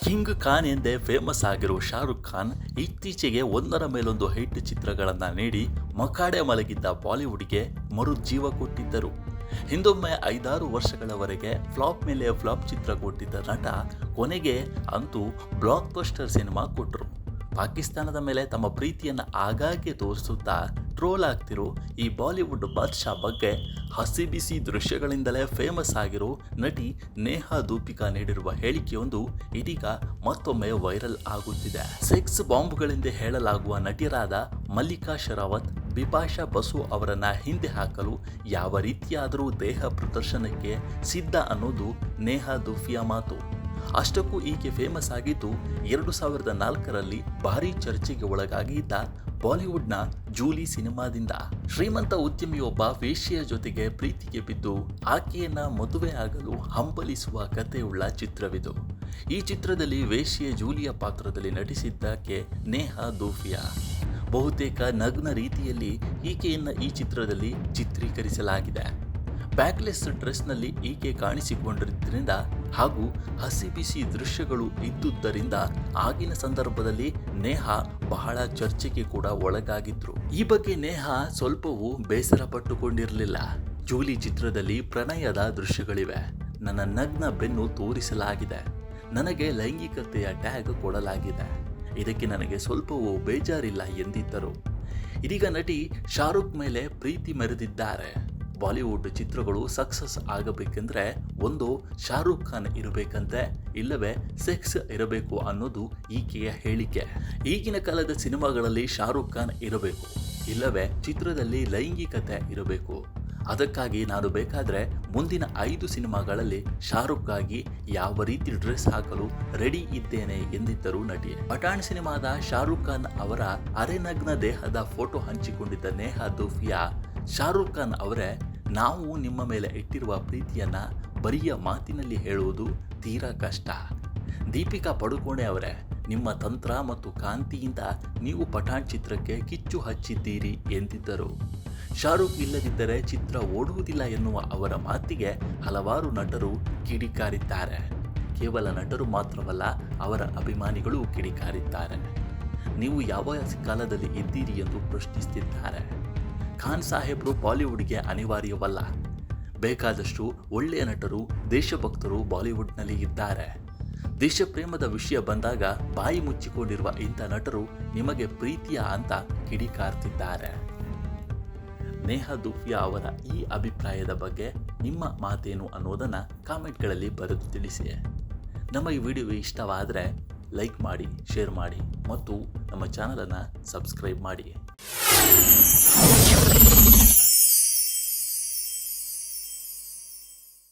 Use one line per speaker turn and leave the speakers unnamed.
King Khan ಎಂದೇ famous ಆಗಿರೋ ಶಾರುಖ್ ಖಾನ್ ಇತ್ತೀಚೆಗೆ ಒಂದರ ಮೇಲೊಂದು ಹಿಟ್ ಚಿತ್ರಗಳನ್ನು ನೀಡಿ ಮಕಾಡೆ ಮಲಗಿದ್ದ ಬಾಲಿವುಡ್ಗೆ ಮರುಜೀವ ಕೊಟ್ಟಿದ್ದರು. ಹಿಂದೊಮ್ಮೆ 5-6 ವರ್ಷಗಳವರೆಗೆ ಫ್ಲಾಪ್ ಮೇಲೆ ಫ್ಲಾಪ್ ಚಿತ್ರ ಕೊಟ್ಟಿದ್ದ ನಟ ಕೊನೆಗೆ ಅಂತೂ ಬ್ಲಾಕ್ ಬಸ್ಟರ್ ಸಿನಿಮಾ ಕೊಟ್ಟರು. ಪಾಕಿಸ್ತಾನದ ಮೇಲೆ ತಮ್ಮ ಪ್ರೀತಿಯನ್ನು ಆಗಾಗ್ಗೆ ತೋರಿಸುತ್ತಾ ಟ್ರೋಲ್ ಆಗ್ತಿರೋ ಈ ಬಾಲಿವುಡ್ ಬಾದ್ಶಾ ಬಗ್ಗೆ ಹಸಿ ಬಿಸಿ ದೃಶ್ಯಗಳಿಂದಲೇ ಫೇಮಸ್ ಆಗಿರೋ ನಟಿ ನೇಹಾ ದೂಪಿಕಾ ನೀಡಿರುವ ಹೇಳಿಕೆಯೊಂದು ಇದೀಗ ಮತ್ತೊಮ್ಮೆ ವೈರಲ್ ಆಗುತ್ತಿದೆ. ಸೆಕ್ಸ್ ಬಾಂಬ್ಗಳೆಂದೇ ಹೇಳಲಾಗುವ ನಟಿಯರಾದ ಮಲ್ಲಿಕಾ ಶರಾವತ್, ಬಿಪಾಶಾ ಬಸು ಅವರನ್ನ ಹಿಂದೆ ಹಾಕಲು ಯಾವ ರೀತಿಯಾದರೂ ದೇಹ ಪ್ರದರ್ಶನಕ್ಕೆ ಸಿದ್ಧ ಅನ್ನೋದು ನೇಹಾ ದೂಪಿಯಾ ಮಾತು. ಅಷ್ಟಕ್ಕೂ ಈಕೆ ಫೇಮಸ್ ಆಗಿದ್ದು 2004ರಲ್ಲಿ ಭಾರೀ ಚರ್ಚೆಗೆ ಒಳಗಾಗಿದ್ದ ಬಾಲಿವುಡ್ನ ಜೂಲಿ ಸಿನಿಮಾದಿಂದ. ಶ್ರೀಮಂತ ಉದ್ಯಮಿಯೊಬ್ಬ ವೇಶ್ಯೆಯ ಜೊತೆಗೆ ಪ್ರೀತಿಗೆ ಬಿದ್ದು ಆಕೆಯನ್ನ ಮದುವೆ ಆಗಲು ಹಂಬಲಿಸುವ ಕಥೆಯುಳ್ಳ ಚಿತ್ರವಿದು. ಈ ಚಿತ್ರದಲ್ಲಿ ವೇಶ್ಯೆ ಜೂಲಿಯ ಪಾತ್ರದಲ್ಲಿ ನಟಿಸಿದ್ದಕ್ಕೆ ನೇಹಾ ದೂಪಿಯಾ. ಬಹುತೇಕ ನಗ್ನ ರೀತಿಯಲ್ಲಿ ಈಕೆಯನ್ನ ಈ ಚಿತ್ರದಲ್ಲಿ ಚಿತ್ರೀಕರಿಸಲಾಗಿದೆ. ಬ್ಯಾಕ್ಲೆಸ್ ಡ್ರೆಸ್ನಲ್ಲಿ ಈಕೆ ಕಾಣಿಸಿಕೊಂಡಿದ್ದರಿಂದ ಹಾಗೂ ಹಸಿ ಬಿಸಿ ದೃಶ್ಯಗಳು ಇದ್ದುದರಿಂದ ಆಗಿನ ಸಂದರ್ಭದಲ್ಲಿ ನೇಹಾ ಬಹಳ ಚರ್ಚೆಗೆ ಕೂಡ ಒಳಗಾಗಿದ್ರು. ಈ ಬಗ್ಗೆ ನೇಹಾ ಸ್ವಲ್ಪವೂ ಬೇಸರ ಪಟ್ಟುಕೊಂಡಿರಲಿಲ್ಲ. ಜೂಲಿ ಚಿತ್ರದಲ್ಲಿ ಪ್ರಣಯದ ದೃಶ್ಯಗಳಿವೆ, ನನ್ನ ನಗ್ನ ಬೆನ್ನು ತೋರಿಸಲಾಗಿದೆ, ನನಗೆ ಲೈಂಗಿಕತೆಯ ಟ್ಯಾಗ್ ಕೊಡಲಾಗಿದೆ, ಇದಕ್ಕೆ ನನಗೆ ಸ್ವಲ್ಪವೂ ಬೇಜಾರಿಲ್ಲ ಎಂದಿದ್ದರು. ಇದೀಗ ನಟಿ ಶಾರುಖ್ ಮೇಲೆ ಪ್ರೀತಿ ಮೆರೆದಿದ್ದಾರೆ. ಬಾಲಿವುಡ್ ಚಿತ್ರಗಳು ಸಕ್ಸಸ್ ಆಗಬೇಕೆಂದ್ರೆ ಒಂದು ಶಾರುಖ್ ಖಾನ್ ಇರಬೇಕಂತೆ, ಇಲ್ಲವೇ ಸೆಕ್ಸ್ ಇರಬೇಕು ಅನ್ನೋದು ಈಕೆಯ ಹೇಳಿಕೆ. ಈಗಿನ ಕಾಲದ ಸಿನಿಮಾಗಳಲ್ಲಿ ಶಾರುಖ್ ಖಾನ್ ಇರಬೇಕು, ಇಲ್ಲವೇ ಚಿತ್ರದಲ್ಲಿ ಲೈಂಗಿಕತೆ ಇರಬೇಕು. ಅದಕ್ಕಾಗಿ ನಾನು ಬೇಕಾದ್ರೆ ಮುಂದಿನ 5 ಸಿನಿಮಾಗಳಲ್ಲಿ ಶಾರುಖ್ಗಾಗಿ ಯಾವ ರೀತಿ ಡ್ರೆಸ್ ಹಾಕಲು ರೆಡಿ ಇದ್ದೇನೆ ಎಂದಿದ್ದರು ನಟಿ. ಪಠಾಣ್ ಸಿನಿಮಾದ ಶಾರುಖ್ ಖಾನ್ ಅವರ ಅರೆನಗ್ನ ದೇಹದ ಫೋಟೋ ಹಂಚಿಕೊಂಡಿದ್ದ ನೇಹಾ ದೂಪಿಯಾ, ಶಾರುಖ್ ಖಾನ್ ಅವರೇ, ನಾವು ನಿಮ್ಮ ಮೇಲೆ ಇಟ್ಟಿರುವ ಪ್ರೀತಿಯನ್ನ ಬರಿಯ ಮಾತಿನಲ್ಲಿ ಹೇಳುವುದು ತೀರಾ ಕಷ್ಟ. ದೀಪಿಕಾ ಪಡುಕೋಣೆ ಅವರೇ, ನಿಮ್ಮ ತಂತ್ರ ಮತ್ತು ಕಾಂತಿಯಿಂದ ನೀವು ಪಠಾಣ್ ಚಿತ್ರಕ್ಕೆ ಕಿಚ್ಚು ಹಚ್ಚಿದ್ದೀರಿ ಎಂದಿದ್ದರು. ಶಾರುಖ್ ಇಲ್ಲದಿದ್ದರೆ ಚಿತ್ರ ಓಡುವುದಿಲ್ಲ ಎನ್ನುವ ಅವರ ಮಾತಿಗೆ ಹಲವಾರು ನಟರು ಕಿಡಿಕಾರಿದ್ದಾರೆ. ಕೇವಲ ನಟರು ಮಾತ್ರವಲ್ಲ, ಅವರ ಅಭಿಮಾನಿಗಳು ಕಿಡಿಕಾರಿದ್ದಾರೆ. ನೀವು ಯಾವ ಕಾಲದಲ್ಲಿ ಇದ್ದೀರಿ ಎಂದು ಪ್ರಶ್ನಿಸುತ್ತಿದ್ದಾರೆ. ಖಾನ್ ಸಾಹೇಬ್ರು ಬಾಲಿವುಡ್ಗೆ ಅನಿವಾರ್ಯವಲ್ಲ. ಬೇಕಾದಷ್ಟು ಒಳ್ಳೆಯ ನಟರು, ದೇಶಭಕ್ತರು ಬಾಲಿವುಡ್ನಲ್ಲಿ ಇದ್ದಾರೆ. ದೇಶ ಪ್ರೇಮದ ವಿಷಯ ಬಂದಾಗ ಬಾಯಿ ಮುಚ್ಚಿಕೊಂಡಿರುವ ಇಂಥ ನಟರು ನಿಮಗೆ ಪ್ರೀತಿಯ ಅಂತ ಕಿಡಿಕಾರ್ತಿದ್ದಾರೆ. ನೇಹಾ ದೂಪಿಯಾ ಅವರ ಈ ಅಭಿಪ್ರಾಯದ ಬಗ್ಗೆ ನಿಮ್ಮ ಮಾತೇನು ಅನ್ನೋದನ್ನು ಕಾಮೆಂಟ್ಗಳಲ್ಲಿ ಬರೆದು ತಿಳಿಸಿ. ನಮ್ಮ ಈ ವಿಡಿಯೋ ಇಷ್ಟವಾದರೆ ಲೈಕ್ ಮಾಡಿ, ಶೇರ್ ಮಾಡಿ ಮತ್ತು ನಮ್ಮ ಚಾನಲನ್ನು ಸಬ್ಸ್ಕ್ರೈಬ್ ಮಾಡಿ.